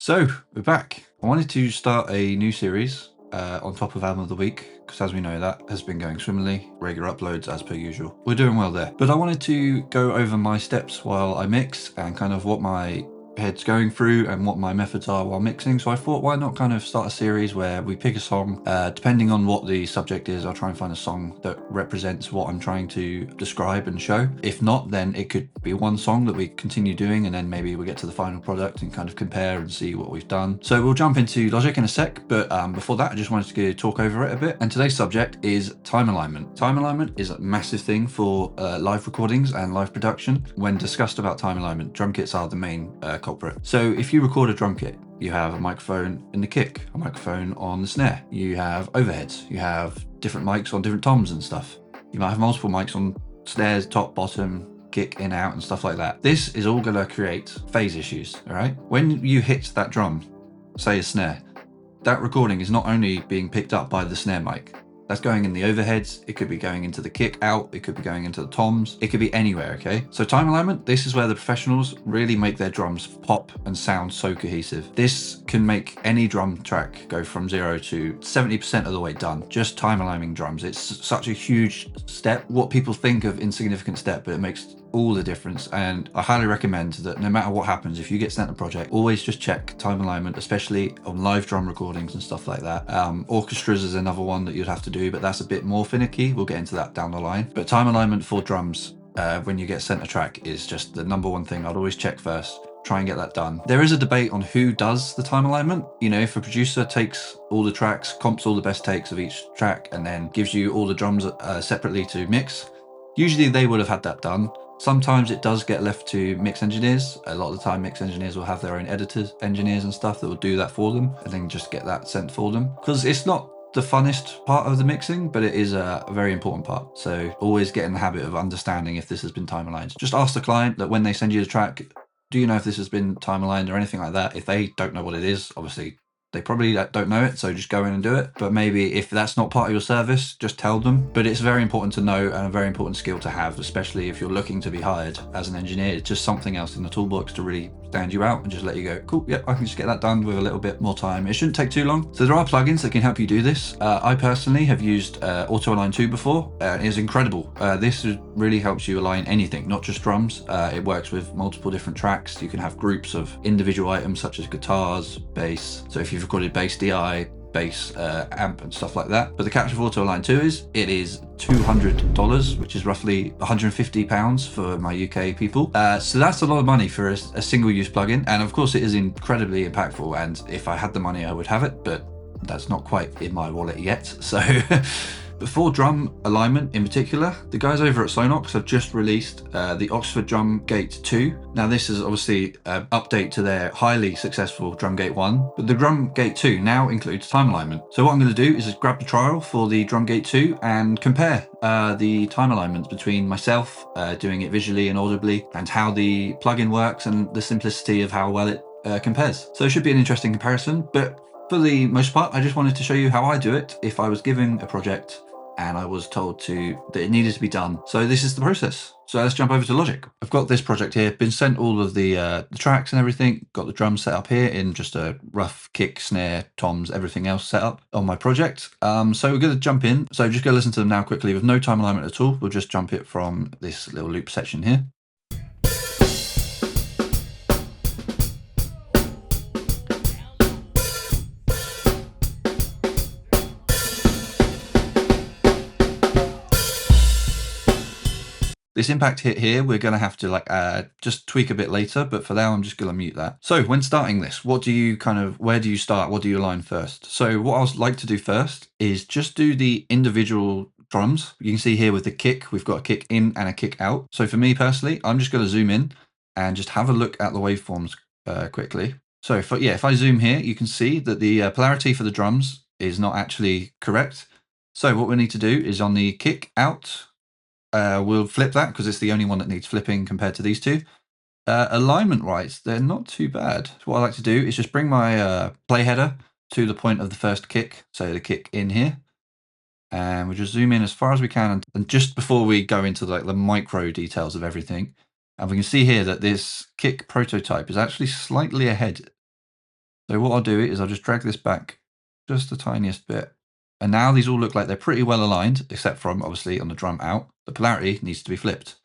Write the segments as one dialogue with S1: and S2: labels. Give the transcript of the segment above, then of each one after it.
S1: So, we're back. I wanted to start a new series on top of Album of the Week, because as we know, that has been going swimmingly, regular uploads as per usual. We're doing well there. But I wanted to go over my steps while I mix and kind of what my head's going through and what my methods are while mixing. So I thought, why not kind of start a series where we pick a song, depending on what the subject is, I'll try and find a song that represents what I'm trying to describe and show. If not, then it could be one song that we continue doing, and then maybe we get to the final product and kind of compare and see what we've done. So we'll jump into Logic in a sec, but before that, I just wanted to talk over it a bit. And today's subject is time alignment. Time alignment is a massive thing for live recordings and live production. When discussed about time alignment, drum kits are the main culprit. So if you record a drum kit, you have a microphone in the kick, a microphone on the snare, you have overheads, you have different mics on different toms and stuff. You might have multiple mics on snares, top, bottom, kick, in, out, and stuff like that. This is all going to create phase issues, all right? When you hit that drum, say a snare, that recording is not only being picked up by the snare mic, that's going in the overheads, it could be going into the kick out, it could be going into the toms, it could be anywhere, okay? So time alignment, this is where the professionals really make their drums pop and sound so cohesive. This can make any drum track go from 0 to 70% of the way done, just time aligning drums. It's such a huge step, what people think of insignificant step, but it makes all the difference. And I highly recommend that no matter what happens, if you get sent a project, always just check time alignment, especially on live drum recordings and stuff like that. Orchestras is another one that you'd have to do, but that's a bit more finicky. We'll get into that down the line. But time alignment for drums, when you get sent a track, is just the number one thing I'd always check first. Try and get that done. There is a debate on who does the time alignment. You know, if a producer takes all the tracks, comps all the best takes of each track, and then gives you all the drums separately to mix, usually they would have had that done. Sometimes it does get left to mix engineers. A lot of the time mix engineers will have their own editors, engineers and stuff that will do that for them, and then just get that sent for them. Because it's not the funnest part of the mixing, but it is a very important part. So always get in the habit of understanding if this has been time aligned. Just ask the client that when they send you the track, do you know if this has been time aligned or anything like that? If they don't know what it is, obviously they probably don't know it, so just go in and do it. But maybe if that's not part of your service, just tell them. But it's very important to know and a very important skill to have, especially if you're looking to be hired as an engineer. It's just something else in the toolbox to really stand you out and just let you go, cool, yep, I can just get that done with a little bit more time. It shouldn't take too long. So there are plugins that can help you do this. I personally have used Auto Align 2 before. It is incredible. This really helps you align anything, not just drums. It works with multiple different tracks. You can have groups of individual items such as guitars, bass. So if you've recorded bass DI, bass amp and stuff like that. But the catch of Auto Align 2 is it is $200, which is roughly £150 for my UK people. So that's a lot of money for a single-use plugin, and of course it is incredibly impactful, and if I had the money I would have it, but that's not quite in my wallet yet. So for drum alignment in particular, the guys over at Sonox have just released the Oxford Drum Gate 2. Now this is obviously an update to their highly successful Drum Gate 1, but the Drum Gate 2 now includes time alignment. So what I'm going to do is just grab the trial for the Drum Gate 2 and compare the time alignments between myself doing it visually and audibly, and how the plugin works and the simplicity of how well it compares. So it should be an interesting comparison, but for the most part, I just wanted to show you how I do it if I was given a project and I was told that it needed to be done. So this is the process. So let's jump over to Logic. I've got this project here, been sent all of the tracks and everything, got the drums set up here in just a rough kick, snare, toms, everything else set up on my project. So we're going to jump in. So just go listen to them now quickly with no time alignment at all. We'll just jump it from this little loop section here. This impact hit here, we're going to have to just tweak a bit later, but for now I'm just going to mute that. So when starting this, where do you start? What do you align first? So what I would like to do first is just do the individual drums. You can see here with the kick, we've got a kick in and a kick out. So for me personally, I'm just going to zoom in and just have a look at the waveforms quickly. So if I zoom here, you can see that the polarity for the drums is not actually correct. So what we need to do is on the kick out, we'll flip that because it's the only one that needs flipping compared to these two. Alignment wise, they're not too bad. So what I like to do is just bring my play header to the point of the first kick, so the kick in here, and we'll just zoom in as far as we can, and just before we go into the micro details of everything, and we can see here that this kick prototype is actually slightly ahead So what I'll do is I'll just drag this back just the tiniest bit. And now these all look like they're pretty well aligned, except from obviously on the drum out, the polarity needs to be flipped.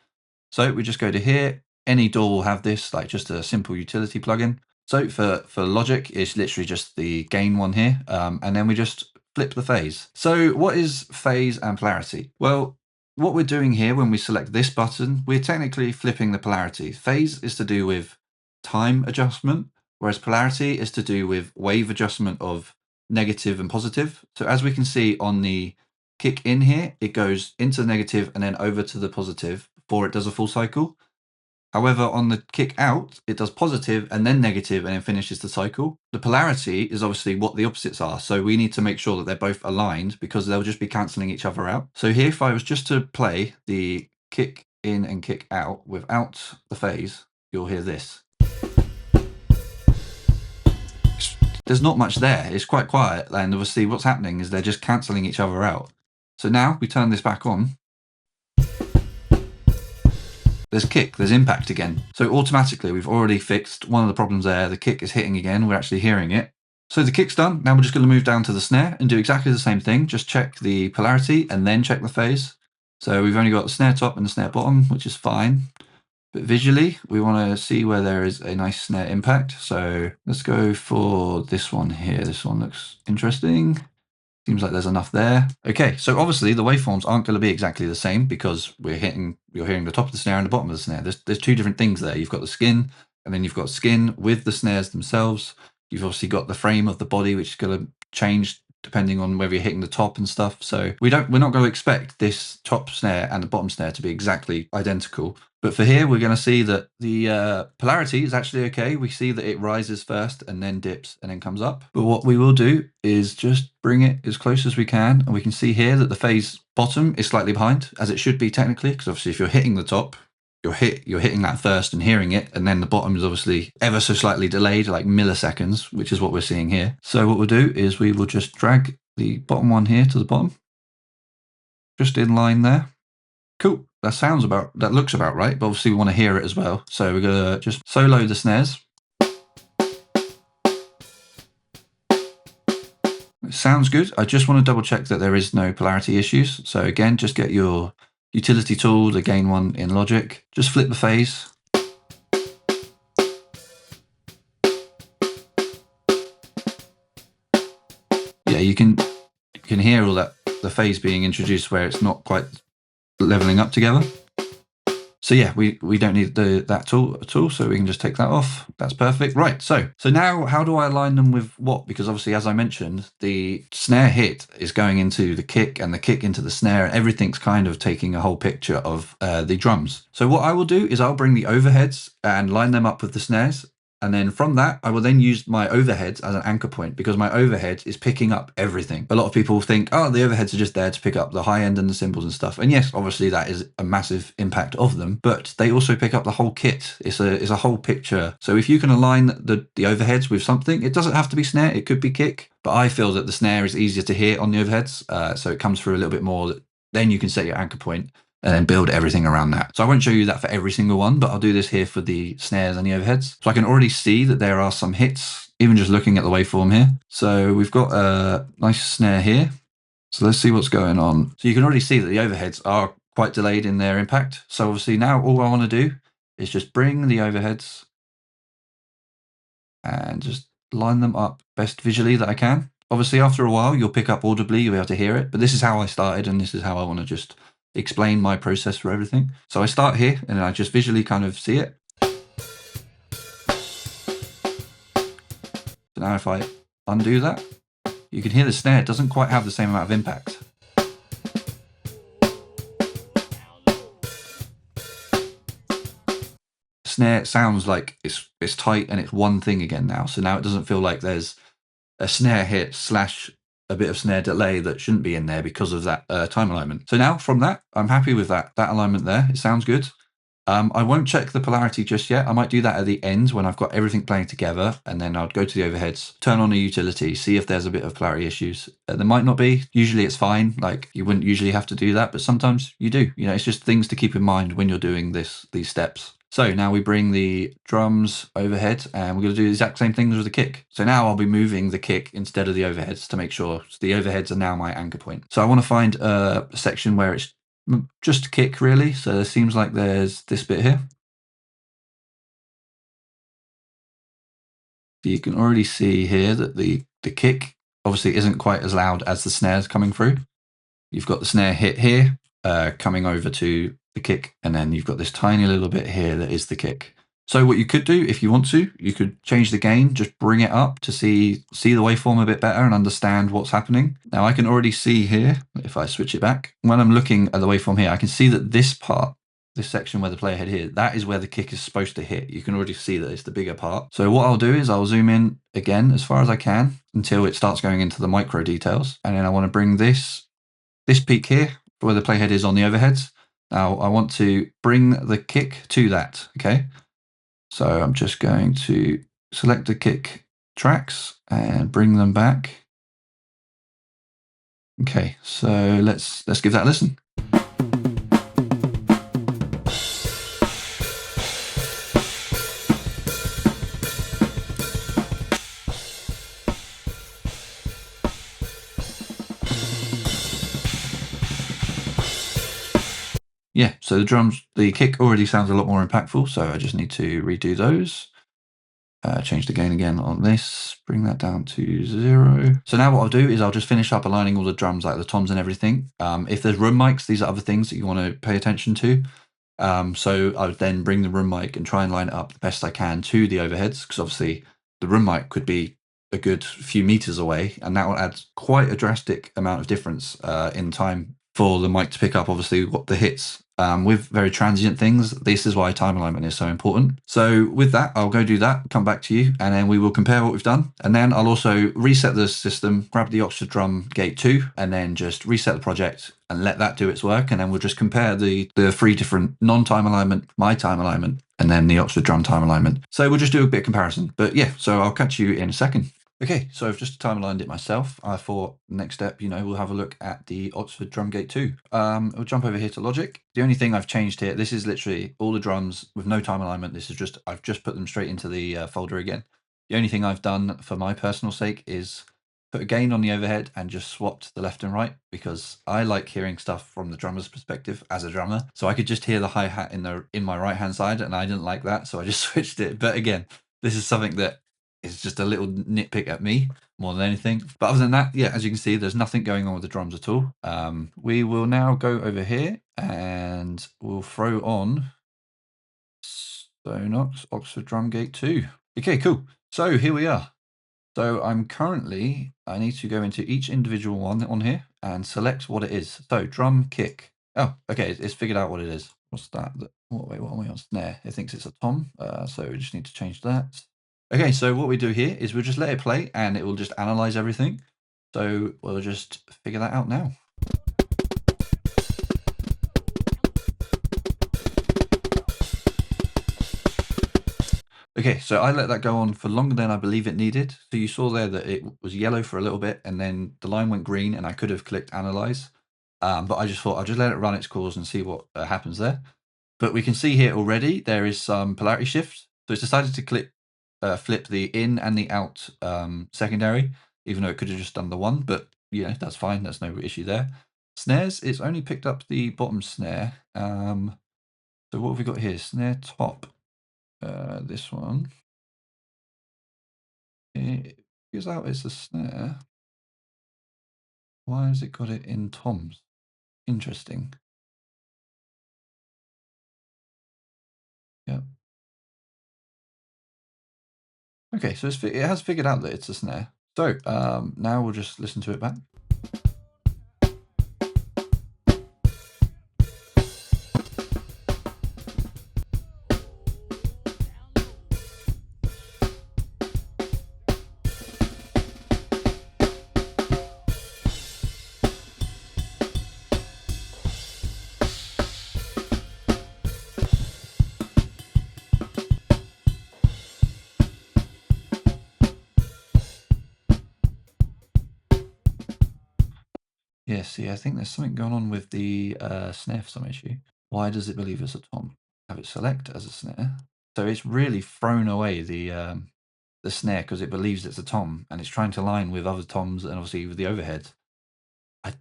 S1: So we just go to here. Any DAW will have this, like just a simple utility plugin. So for Logic, it's literally just the gain one here. And then we just flip the phase. So what is phase and polarity? Well, what we're doing here when we select this button, we're technically flipping the polarity. Phase is to do with time adjustment, whereas polarity is to do with wave adjustment of negative and positive. So as we can see on the kick in here, it goes into the negative and then over to the positive before it does a full cycle. However, on the kick out, it does positive and then negative and then finishes the cycle. The polarity is obviously what the opposites are. So we need to make sure that they're both aligned because they'll just be cancelling each other out. So here, if I was just to play the kick in and kick out without the phase, you'll hear this. There's not much there. It's quite quiet. And obviously what's happening is they're just cancelling each other out. So now we turn this back on. There's kick, there's impact again. So automatically we've already fixed one of the problems there. The kick is hitting again, we're actually hearing it. So the kick's done. Now we're just going to move down to the snare and do exactly the same thing. Just check the polarity and then check the phase. So we've only got the snare top and the snare bottom, which is fine. But visually, we want to see where there is a nice snare impact. So let's go for this one here. This one looks interesting. Seems like there's enough there. Okay, so obviously the waveforms aren't going to be exactly the same because you're hearing the top of the snare and the bottom of the snare. There's two different things there. You've got the skin, and then you've got skin with the snares themselves. You've obviously got the frame of the body, which is going to change depending on whether you're hitting the top and stuff. So we're not going to expect this top snare and the bottom snare to be exactly identical. But for here, we're going to see that the polarity is actually okay. We see that it rises first and then dips and then comes up. But what we will do is just bring it as close as we can. And we can see here that the phase bottom is slightly behind, as it should be technically, because obviously if you're hitting the top, you're hitting that first and hearing it, and then the bottom is obviously ever so slightly delayed, like milliseconds, which is what we're seeing here. So what we'll do is we will just drag the bottom one here to the bottom, just in line there. Cool. That looks about right, but obviously we want to hear it as well. So we're gonna just solo the snares. It sounds good. I just want to double check that there is no polarity issues. So again, just get your utility tool, the gain one in Logic. Just flip the phase. Yeah, you can hear all that, the phase being introduced where it's not quite leveling up together. So yeah, we don't need that tool at all, so we can just take that off. That's perfect. Right, so now how do I align them with what? Because obviously, as I mentioned, the snare hit is going into the kick and the kick into the snare, and everything's kind of taking a whole picture of the drums. So what I will do is I'll bring the overheads and line them up with the snares. And then from that, I will then use my overheads as an anchor point because my overhead is picking up everything. A lot of people think, oh, the overheads are just there to pick up the high end and the cymbals and stuff. And yes, obviously that is a massive impact of them, but they also pick up the whole kit. It's a whole picture. So if you can align the overheads with something, it doesn't have to be snare, it could be kick, but I feel that the snare is easier to hear on the overheads. So it comes through a little bit more. Then you can set your anchor point and then build everything around that. So I won't show you that for every single one, but I'll do this here for the snares and the overheads. So I can already see that there are some hits, even just looking at the waveform here. So we've got a nice snare here. So let's see what's going on. So you can already see that the overheads are quite delayed in their impact. So obviously now all I want to do is just bring the overheads and just line them up best visually that I can. Obviously after a while you'll pick up audibly, you'll be able to hear it, but this is how I started and this is how I want to just explain my process for everything. So I start here and I just visually kind of see it. So now if I undo that, you can hear the snare doesn't quite have the same amount of impact. Snare sounds like it's tight and it's one thing again now. So now it doesn't feel like there's a snare hit slash a bit of snare delay that shouldn't be in there because of that time alignment. So now from that, I'm happy with that alignment there. It sounds good. I won't check the polarity just yet. I might do that at the end when I've got everything playing together, and then I'd go to the overheads, turn on the utility, see if there's a bit of polarity issues. There might not be. Usually it's fine. Like you wouldn't usually have to do that, but sometimes you do. You know, it's just things to keep in mind when you're doing these steps. So now we bring the drums overhead and we're going to do the exact same things with the kick. So now I'll be moving the kick instead of the overheads to make sure the overheads are now my anchor point. So I want to find a section where it's just kick really. So it seems like there's this bit here. You can already see here that the kick obviously isn't quite as loud as the snares coming through. You've got the snare hit here, coming over to the kick, and then you've got this tiny little bit here that is the kick. So what you could do, if you want to, you could change the gain, just bring it up to see the waveform a bit better and understand what's happening. Now I can already see here, if I switch it back, when I'm looking at the waveform here, I can see that this part, this section where the player head here, that is where the kick is supposed to hit. You can already see that it's the bigger part. So what I'll do is I'll zoom in again as far as I can until it starts going into the micro details. And then I want to bring this peak here, where the playhead is on the overheads. Now I want to bring the kick to that, okay? So I'm just going to select the kick tracks and bring them back. Okay, so let's give that a listen. Yeah, so the kick already sounds a lot more impactful, so I just need to redo those. Change the gain again on this, bring that down to 0. So now what I'll do is I'll just finish up aligning all the drums, like the toms and everything. If there's room mics, these are other things that you want to pay attention to. So I would then bring the room mic and try and line it up the best I can to the overheads, because obviously the room mic could be a good few meters away, and that will add quite a drastic amount of difference in time for the mic to pick up, obviously, what the hits. With very transient things, this is why time alignment is so important. So with that, I'll go do that, come back to you, and then we will compare what we've done. And then I'll also reset the system, grab the Oxford Drum Gate 2, and then just reset the project and let that do its work. And then we'll just compare the 3 different non-time alignment, my time alignment, and then the Oxford Drum time alignment. So we'll just do a bit of comparison. But yeah, so I'll catch you in a second. Okay, so I've just time aligned it myself. I thought next step, we'll have a look at the Oxford Drum Gate 2. We'll jump over here to Logic. The only thing I've changed here, this is literally all the drums with no time alignment. This is just, I've just put them straight into the folder again. The only thing I've done for my personal sake is put a gain on the overhead and just swapped the left and right, because I like hearing stuff from the drummer's perspective as a drummer. So I could just hear the hi-hat in my right hand side, and I didn't like that, so I just switched it. But again, this is something that is just a little nitpick at me more than anything. But other than that, yeah, as you can see, there's nothing going on with the drums at all. We will now go over here and we'll throw on Stonox Oxford Drum Gate 2. Okay, cool. So here we are. So I need to go into each individual one on here and select what it is. So drum kick. Oh, okay, it's figured out what it is. What's that? Wait, what am I on? Snare. It thinks it's a tom. So we just need to change that. Okay, so what we do here is we'll just let it play and it will just analyze everything. So we'll just figure that out now. Okay, so I let that go on for longer than I believe it needed. So you saw there that it was yellow for a little bit and then the line went green and I could have clicked analyze. But I just thought I'll just let it run its course and see what happens there. But we can see here already there is some polarity shift. So it's decided to flip the in and the out secondary, even though it could have just done the one. But yeah, that's fine. That's no issue there. Snares, it's only picked up the bottom snare. So what have we got here? Snare top. This one. It figures out it's a snare. Why has it got it in toms? Interesting. Yeah. Okay, so it has figured out that it's a snare. So now we'll just listen to it back. Yeah, see, I think there's something going on with the snare for some issue. Why does it believe it's a tom? have it select as a snare. So it's really thrown away the snare because it believes it's a tom and it's trying to line with other toms and obviously with the overhead. I,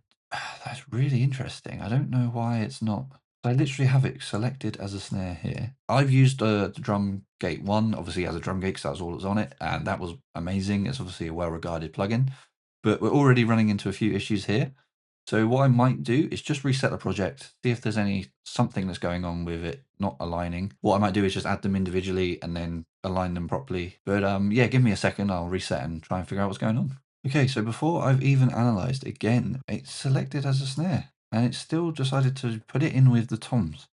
S1: that's really interesting. I don't know why it's not. I literally have it selected as a snare here. I've used the drum gate 1, obviously as a drum gate because that was all that's on it, and that was amazing. It's obviously a well-regarded plugin, but we're already running into a few issues here. So what I might do is just reset the project, see if there's something that's going on with it not aligning. What I might do is just add them individually and then align them properly. But yeah, give me a second, I'll reset and try and figure out what's going on. Okay, so before I've even analyzed again, it's selected as a snare and it still decided to put it in with the toms.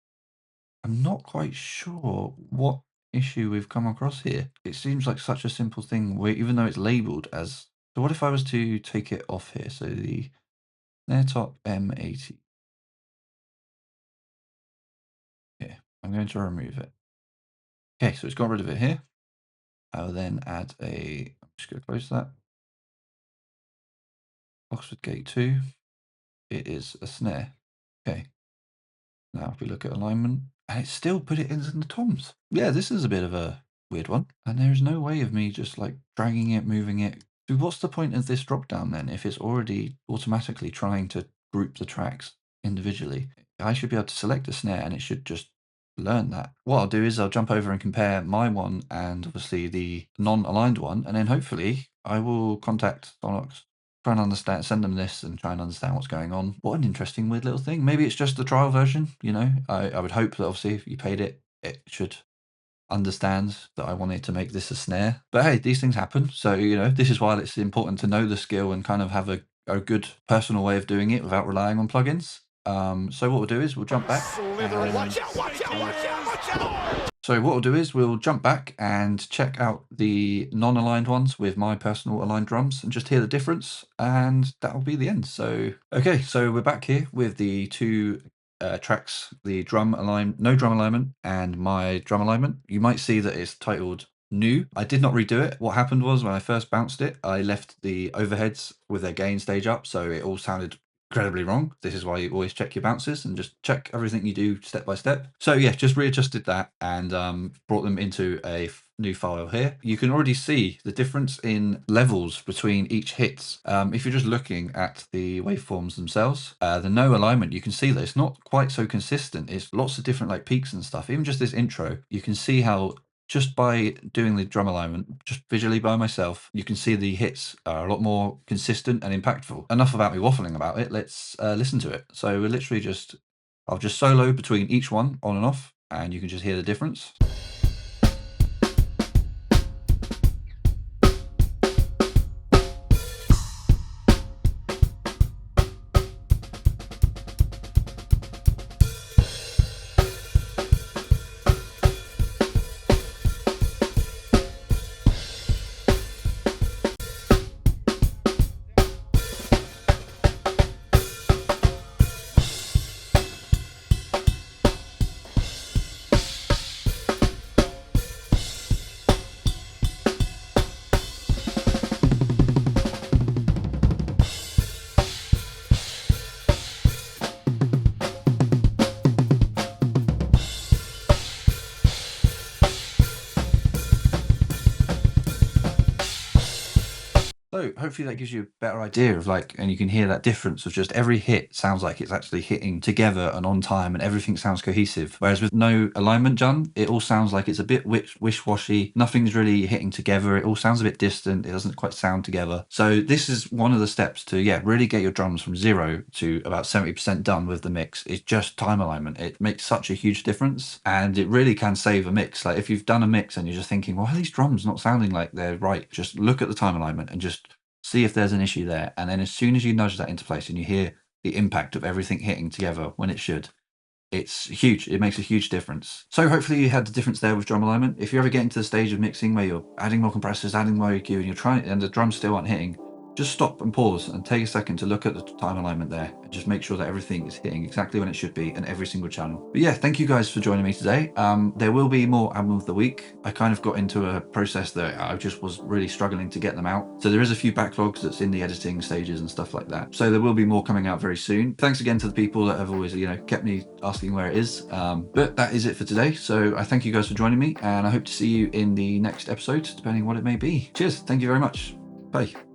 S1: I'm not quite sure what issue we've come across here. It seems like such a simple thing where even though it's labeled as, so what if I was to take it off here? So the snare top M80. Yeah, I'm going to remove it. Okay, so it's got rid of it here. I will then add I'm just going to close that. Oxford Gate 2. It is a snare. Okay. Now if we look at alignment, and it still put it in the toms. Yeah, this is a bit of a weird one. And there's no way of me just like dragging it, moving it. So what's the point of this drop down then if it's already automatically trying to group the tracks individually? I should be able to select a snare and it should just learn that. What I'll do is I'll jump over and compare my one and obviously the non-aligned one, and then hopefully I will contact Sonox, try and understand, send them this and try and understand what's going on. What an interesting weird little thing. Maybe it's just the trial version, you know. I would hope that obviously if you paid it, it should understand that I wanted to make this a snare. But hey, these things happen. So, you know, this is why it's important to know the skill and kind of have a good personal way of doing it without relying on plugins. So what we'll do is we'll jump back. So what we'll do is we'll jump back and check out the non-aligned ones with my personal aligned drums and just hear the difference, and that'll be the end. So, okay, so we're back here with the two tracks, the no drum alignment and my drum alignment. You might see that it's titled new. I did not redo it. What happened was when I first bounced it, I left the overheads with their gain stage up, so it all sounded incredibly wrong. This is why you always check your bounces and just check everything you do step by step. So yeah, just readjusted that and brought them into a new file here. You can already see the difference in levels between each hits. If you're just looking at the waveforms themselves, the no alignment, you can see that it's not quite so consistent. It's lots of different like peaks and stuff. Even just this intro, you can see how just by doing the drum alignment, just visually by myself, you can see the hits are a lot more consistent and impactful. Enough about me waffling about it. Let's listen to it. So we're literally I'll just solo between each one on and off, and you can just hear the difference. So hopefully that gives you a better idea of like, and you can hear that difference of just every hit sounds like it's actually hitting together and on time and everything sounds cohesive. Whereas with no alignment done, it all sounds like it's a bit wish-washy. Nothing's really hitting together. It all sounds a bit distant. It doesn't quite sound together. So this is one of the steps to, yeah, really get your drums from 0 to about 70% done with the mix. It's just time alignment. It makes such a huge difference and it really can save a mix. Like if you've done a mix and you're just thinking, well, why are these drums not sounding like they're right? Just look at the time alignment and just see if there's an issue there. And then as soon as you nudge that into place and you hear the impact of everything hitting together when it should, it's huge. It makes a huge difference. So hopefully you had the difference there with drum alignment. If you ever get into the stage of mixing where you're adding more compressors, adding more EQ, and you're trying, and the drums still aren't hitting, just stop and pause and take a second to look at the time alignment there and just make sure that everything is hitting exactly when it should be in every single channel. But yeah, thank you guys for joining me today. There will be more album of the week. I kind of got into a process that I just was really struggling to get them out. So there is a few backlogs that's in the editing stages and stuff like that. So there will be more coming out very soon. Thanks again to the people that have always, kept me asking where it is. But that is it for today. So I thank you guys for joining me, and I hope to see you in the next episode, depending on what it may be. Cheers. Thank you very much. Bye.